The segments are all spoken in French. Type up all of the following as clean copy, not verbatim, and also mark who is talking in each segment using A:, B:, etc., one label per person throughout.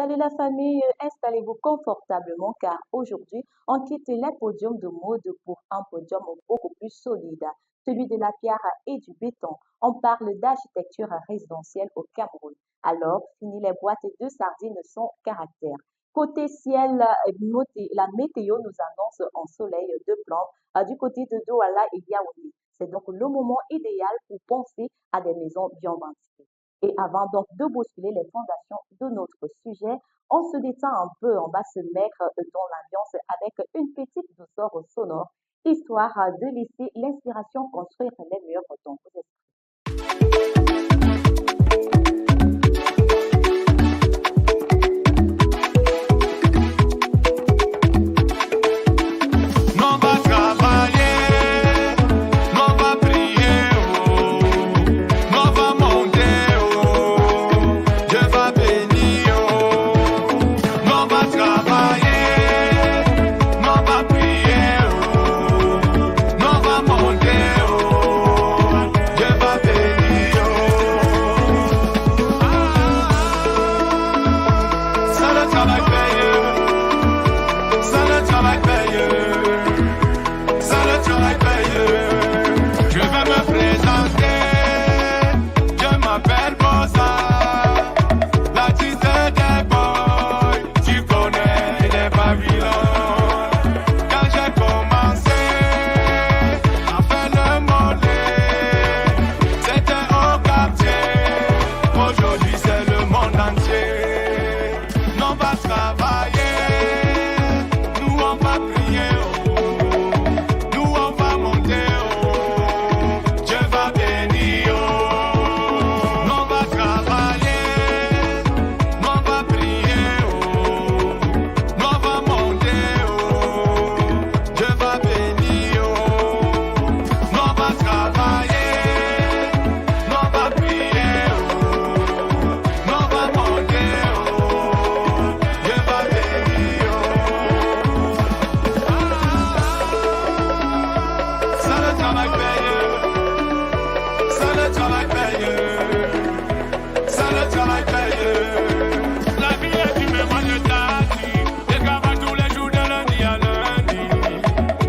A: Salut la famille, installez-vous confortablement car aujourd'hui, on quitte les podiums de mode pour un podium beaucoup plus solide, celui de la pierre et du béton. On parle d'architecture résidentielle au Cameroun. Alors, fini les boîtes de sardines sans caractère. Côté ciel, la météo nous annonce un soleil de plomb du côté de Douala et Yaoundé. C'est donc le moment idéal pour penser à des maisons bien bâties. Et avant donc de bousculer les fondations de notre sujet, on se détend un peu, on va se mettre dans l'ambiance avec une petite douceur sonore, histoire de laisser l'inspiration construire les murs dans vos esprits.
B: Non va travailler, non va prier, oh. Non va monter, oh. Dieu va bénir, oh. Non va travailler, non va prier, oh. Non va monter, oh. Dieu va bénir, oh. Ça le travail paye, ça le travail paye. Ça le travail paye. Je vais me présenter. Je m'appelle Bossa. L'artiste des boys. Tu connais les Babylons. Quand j'ai commencé à faire le mollet, c'était au quartier. Aujourd'hui c'est le monde entier. Non va travailler. Nous on va prier. Nous on va monter, oh. Dieu va bénir, oh. Non va travailler, non va prier, oh. Non va monter, oh. Dieu va bénir, oh. Non va travailler, non va prier, oh. Non va monter, oh. Dieu va bénir, oh. Ça le travail paye, ça le travail paye, ça le travail paye. La vie est du même mois de tati, je travaille tous les jours de lundi à lundi.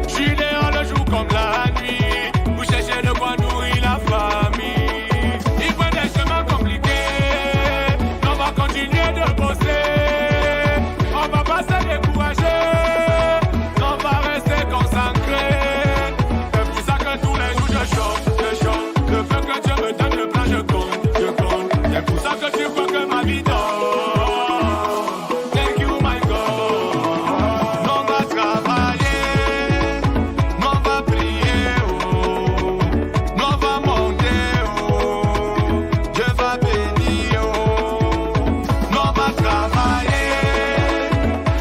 B: Je suis dehors le jour comme la nuit, pour chercher de quoi nourrir la famille. Il prend des chemins compliqués, on va continuer de bosser, on va pas se décourager, on va rester concentré. C'est pour ça que tous les jours je chante. Le feu que Dieu me donne, le plan je compte. C'est pour ça que tu vois que ma vie donne. Thank you my God. Non va travailler, non va prier, oh. Non va monter, oh. Dieu va bénir, oh. Non va travailler,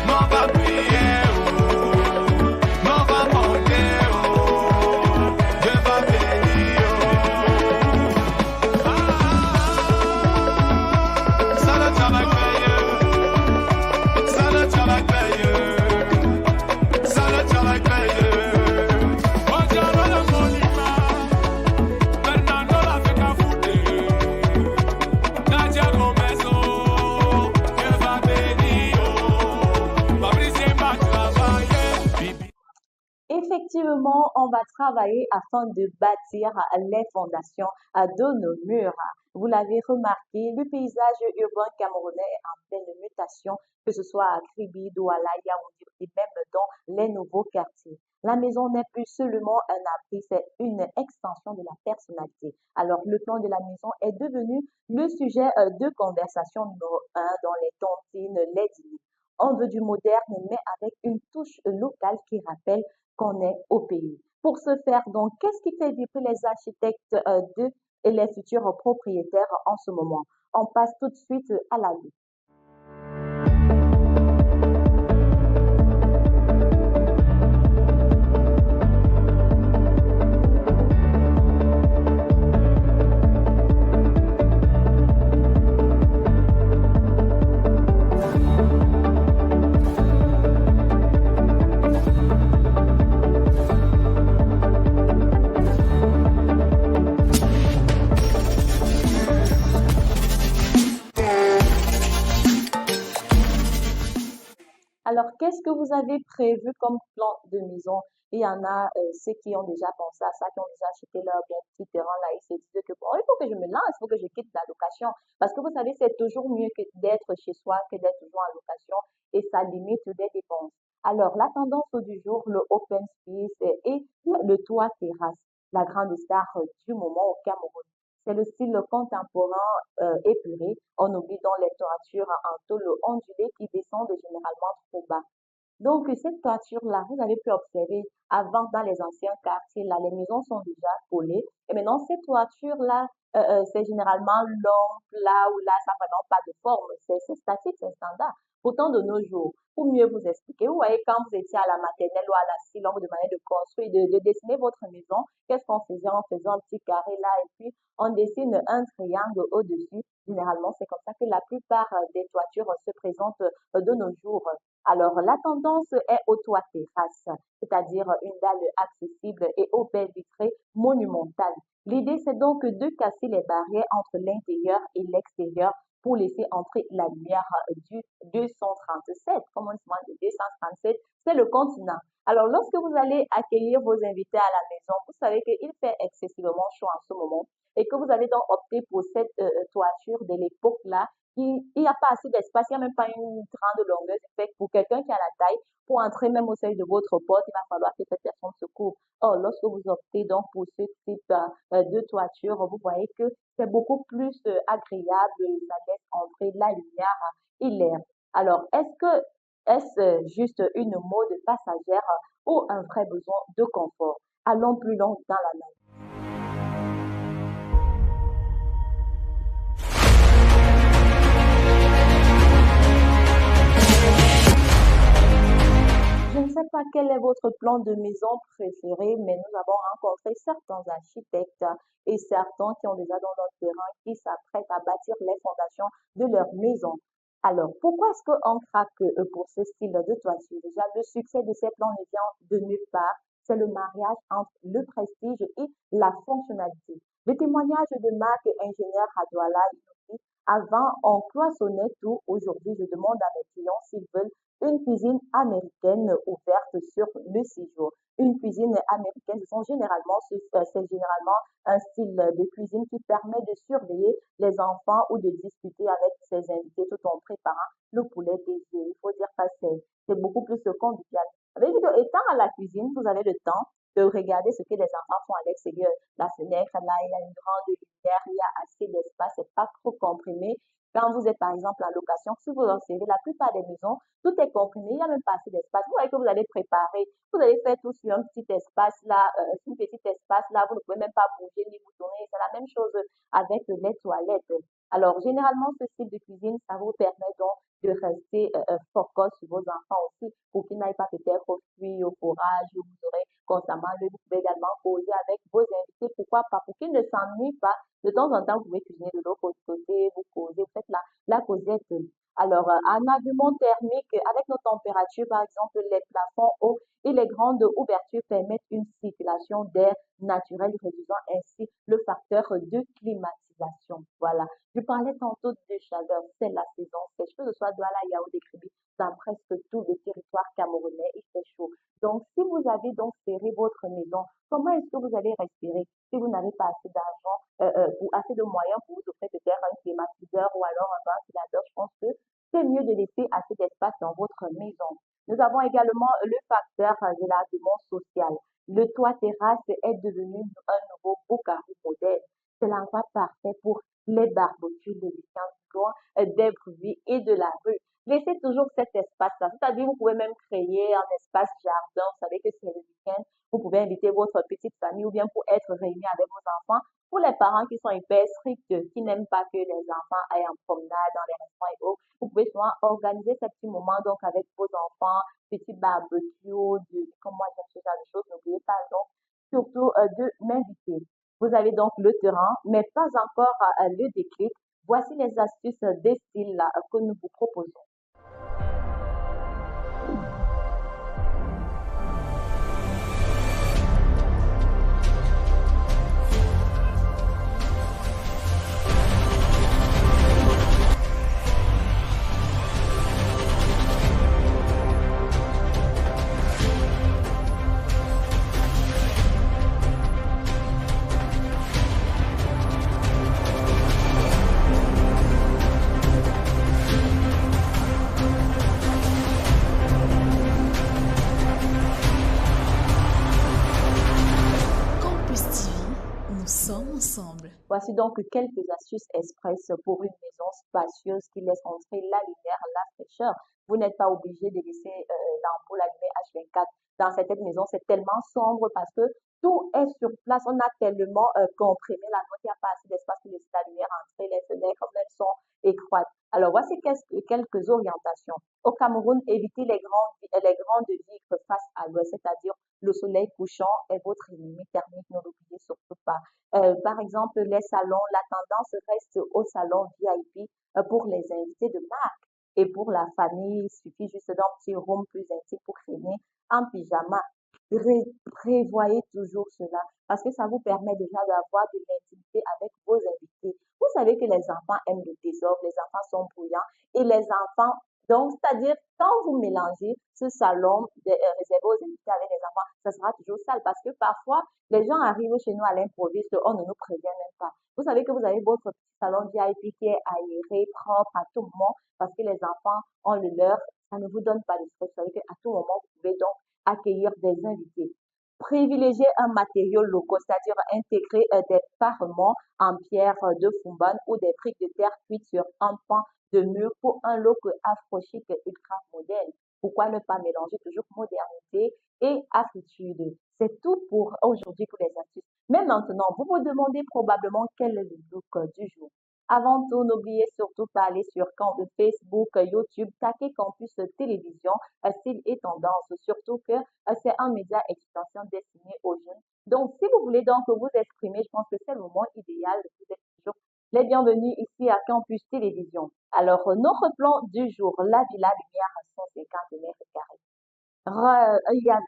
B: non va prier, oh. Non va monter, oh. Dieu va bénir, oh. Ça le travail paye, ça le travail paye, ça le travail paye. Odiano le Molima, Fernando la fait qu'à foutre. Nadia Gomez, oh, Dieu va bénir, oh. Fabrice va travailler, Bibi.
A: Effectivement, on va travailler afin de bâtir les fondations de nos murs. Vous l'avez remarqué, le paysage urbain camerounais est en pleine mutation, que ce soit à Kribi, Douala, Yaoundé et même dans les nouveaux quartiers. La maison n'est plus seulement un abri, c'est une extension de la personnalité. Alors, le plan de la maison est devenu le sujet de conversation numéro un dans les tontines, les dîners. On veut du moderne, mais avec une touche locale qui rappelle qu'on est au pays. Pour ce faire, donc, qu'est-ce qui fait vibrer les architectes et les futurs propriétaires en ce moment? On passe tout de suite à la lutte. qu'est-ce que vous avez prévu comme plan de maison? Il y en a ceux qui ont déjà pensé à ça, qui ont déjà acheté leur bien petit terrain là, ils se disent que bon, il faut que je me lance, il faut que je quitte la location. Parce que vous savez, c'est toujours mieux que d'être chez soi que d'être toujours en location et ça limite des dépenses. Alors, la tendance du jour, le open space et le toit terrasse, la grande star du moment au Cameroun. C'est le style contemporain épuré. On oublie dans les toitures en tôle ondulée qui descendent généralement trop bas. Donc, cette toiture-là, vous avez pu observer avant dans les anciens quartiers, là, les maisons sont déjà collées. Et maintenant, cette toiture-là, c'est généralement long, plat, ou là, ça n'a vraiment pas de forme. C'est statique, c'est standard. Pourtant, de nos jours, pour mieux vous expliquer, vous voyez, quand vous étiez à la maternelle ou à la CIL, on vous demandait de construire, de dessiner votre maison. Qu'est-ce qu'on faisait? On faisait un petit carré là et puis on dessine un triangle au-dessus. Généralement, c'est comme ça que la plupart des toitures se présentent de nos jours. Alors, la tendance est au toit terrasse, c'est-à-dire une dalle accessible et aux baies vitrées monumentales. L'idée, c'est donc de casser les barrières entre l'intérieur et l'extérieur pour laisser entrer la lumière du 237, comme on dit, le 237, c'est le continent. Alors, lorsque vous allez accueillir vos invités à la maison, vous savez qu'il fait excessivement chaud en ce moment et que vous avez donc opté pour cette toiture de l'époque-là. Il n'y a pas assez d'espace, il n'y a même pas une grande longueur. Fait que pour quelqu'un qui a la taille, pour entrer même au seuil de votre porte, il va falloir que cette personne se couvre. Or, lorsque vous optez donc pour ce type de toiture, vous voyez que c'est beaucoup plus agréable, ça laisse entrer la lumière et l'air. Alors, est-ce juste une mode passagère ou un vrai besoin de confort? Allons plus loin dans l'analyse. Je ne sais pas quel est votre plan de maison préféré, mais nous avons rencontré certains architectes et certains qui ont déjà dans leur terrain qui s'apprêtent à bâtir les fondations de leur maison. Alors, pourquoi est-ce qu'on craque pour ce style de toiture? Déjà, le succès de ces plans ne vient de nulle part. C'est le mariage entre le prestige et la fonctionnalité. Le témoignage de Marc, ingénieur à Douala, il dit, avant, on cloisonnait tout. Aujourd'hui, je demande à mes clients s'ils veulent une cuisine américaine ouverte sur le séjour. Une cuisine américaine, c'est généralement un style de cuisine qui permet de surveiller les enfants ou de discuter avec ses invités tout en préparant le poulet désiré. Il faut dire que c'est beaucoup plus convivial. Vous avez dit que étant à la cuisine, vous avez le temps de regarder ce que les enfants font à l'extérieur. La fenêtre, là, il y a une grande lumière, il y a assez d'espace, c'est pas trop comprimé. Quand vous êtes par exemple en location, si vous observez la plupart des maisons, tout est comprimé, il n'y a même pas assez d'espace. Vous voyez que vous allez préparer, vous allez faire tout sur un petit espace là, un petit espace là, vous ne pouvez même pas bouger ni vous tourner. C'est la même chose avec les toilettes. Alors, généralement, ce type de cuisine, ça vous permet donc de rester focus sur vos enfants aussi pour qu'ils n'aillent pas peut-être au fruit, au forage, où vous aurez constamment le. Vous pouvez également causer avec vos invités, pourquoi pas, pour qu'ils ne s'ennuient pas. De temps en temps, vous pouvez cuisiner de l'autre côté, vous causez, vous faites la causette. Alors, un argument thermique avec nos températures, par exemple, les plafonds hauts et les grandes ouvertures permettent une circulation d'air naturel, réduisant ainsi le facteur de climatisation. Voilà. Je parlais tantôt de chaleur, c'est la saison sèche, que ce soit Douala, Yaoundé, Kribi, dans presque tout le territoire camerounais, il fait chaud. Donc, si vous avez donc serré votre maison, comment est-ce que vous allez respirer si vous n'avez pas assez d'argent ou assez de moyens pour vous offrir peut-être un climatiseur ou alors un ventilateur? Je pense que c'est mieux de laisser assez d'espace dans votre maison. Nous avons également le facteur de l'argument social. Le toit terrasse est devenu un nouveau Bukavu modèle. C'est l'endroit parfait pour les barbecues, les week-ends des bruits et de la rue. Laissez toujours cet espace-là. C'est-à-dire, vous pouvez même créer un espace jardin. Vous savez que c'est le week-end. Vous pouvez inviter votre petite famille ou bien pour être réunis avec vos enfants. Pour les parents qui sont hyper stricts, qui n'aiment pas que les enfants aillent en promenade dans les restaurants et autres, vous pouvez souvent organiser ces petits moments donc avec vos enfants, petit barbecue, comme moi j'aime ce genre de choses. N'oubliez pas donc surtout de m'inviter. Vous avez donc le terrain, mais pas encore le déclic. Voici les astuces des styles que nous vous proposons.
C: ensemble.
A: Voici donc quelques astuces express pour une maison spacieuse qui laisse entrer la lumière, la fraîcheur. Vous n'êtes pas obligé de laisser l'ampoule allumée H24. Dans cette maison, c'est tellement sombre parce que tout est sur place. On a tellement comprimé la note, il n'y a pas assez d'espace pour laisser la lumière entrer. Les fenêtres, comme elles sont étroites. Alors, voici quelques orientations. Au Cameroun, évitez les grandes vitres face à l'ouest, c'est-à-dire le soleil couchant est votre limite thermique, ne l'oubliez surtout pas. Par exemple, les salons, la tendance reste au salon VIP pour les invités de marque. Et pour la famille, il suffit juste d'un petit room plus intime pour traîner en pyjama. Prévoyez toujours cela parce que ça vous permet déjà d'avoir de l'intimité avec vos invités. Vous savez que les enfants aiment le désordre, les enfants sont bruyants et les enfants, donc, c'est-à-dire, quand vous mélangez ce salon réservé aux invités avec les enfants, ça sera toujours sale parce que parfois, les gens arrivent chez nous à l'improviste, on ne nous prévient même pas. Vous savez que vous avez votre petit salon VIP qui est aéré, propre à tout moment parce que les enfants ont le leur. Ça ne vous donne pas de stress. Vous savez qu'à tout moment, vous pouvez donc accueillir des invités. Privilégier un matériau local, c'est-à-dire intégrer des parements en pierre de Fumban ou des briques de terre cuites sur un pan de mur pour un look afro-chic et ultra moderne. Pourquoi ne pas mélanger toujours modernité et afritude? C'est tout pour aujourd'hui pour les astuces. Mais maintenant, vous vous demandez probablement quel est le look du jour. Avant tout, n'oubliez surtout pas aller sur compte Facebook, YouTube, taquer Campus Télévision, style et tendance, surtout que c'est un média extension destiné aux jeunes. Donc, si vous voulez donc vous exprimer, je pense que c'est le moment idéal. Vous êtes toujours les bienvenus ici à Campus Télévision. Alors, notre plan du jour, la Villa Lumière à 150 mètres carrés.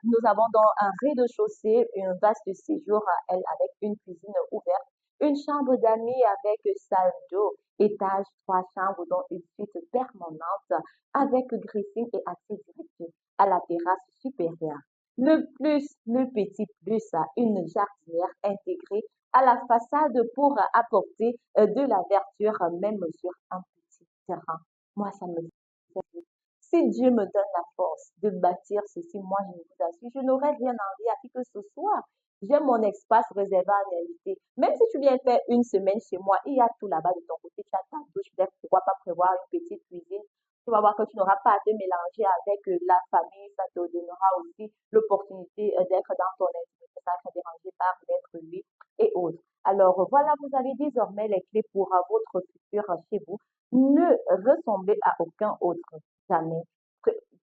A: Nous avons dans un rez-de-chaussée un vaste séjour à elle avec une cuisine ouverte, une chambre d'amis avec salle d'eau, étage, trois chambres dont une suite permanente avec dressing et accès direct à la terrasse supérieure. Le petit plus, une jardinière intégrée à la façade pour apporter de la verdure même sur un petit terrain. Moi, ça me fait si Dieu me donne la force de bâtir ceci, moi je vous assure, je n'aurai rien envie à qui que ce soit. J'ai mon espace réservé à un invité. Même si tu viens faire une semaine chez moi, il y a tout là-bas de ton côté. Tu as ta douche, peut-être pourquoi pas prévoir une petite cuisine. Tu vas voir que tu n'auras pas à te mélanger avec la famille. Ça te donnera aussi l'opportunité d'être dans ton intimité, sans être dérangé par l'être lui et autres. Alors voilà, vous avez désormais les clés pour votre futur chez vous. Ne ressemblez à aucun autre jamais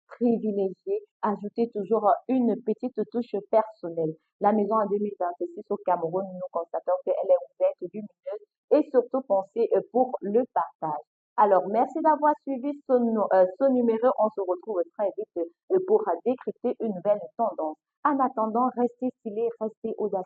A: privilégié, ajoutez toujours une petite touche personnelle. La maison en 2026 au Cameroun, nous constatons qu'elle est ouverte, lumineuse et surtout pensée pour le partage. Alors, merci d'avoir suivi ce numéro. On se retrouve très vite pour décrypter une nouvelle tendance. En attendant, restez stylés, restez audacieux.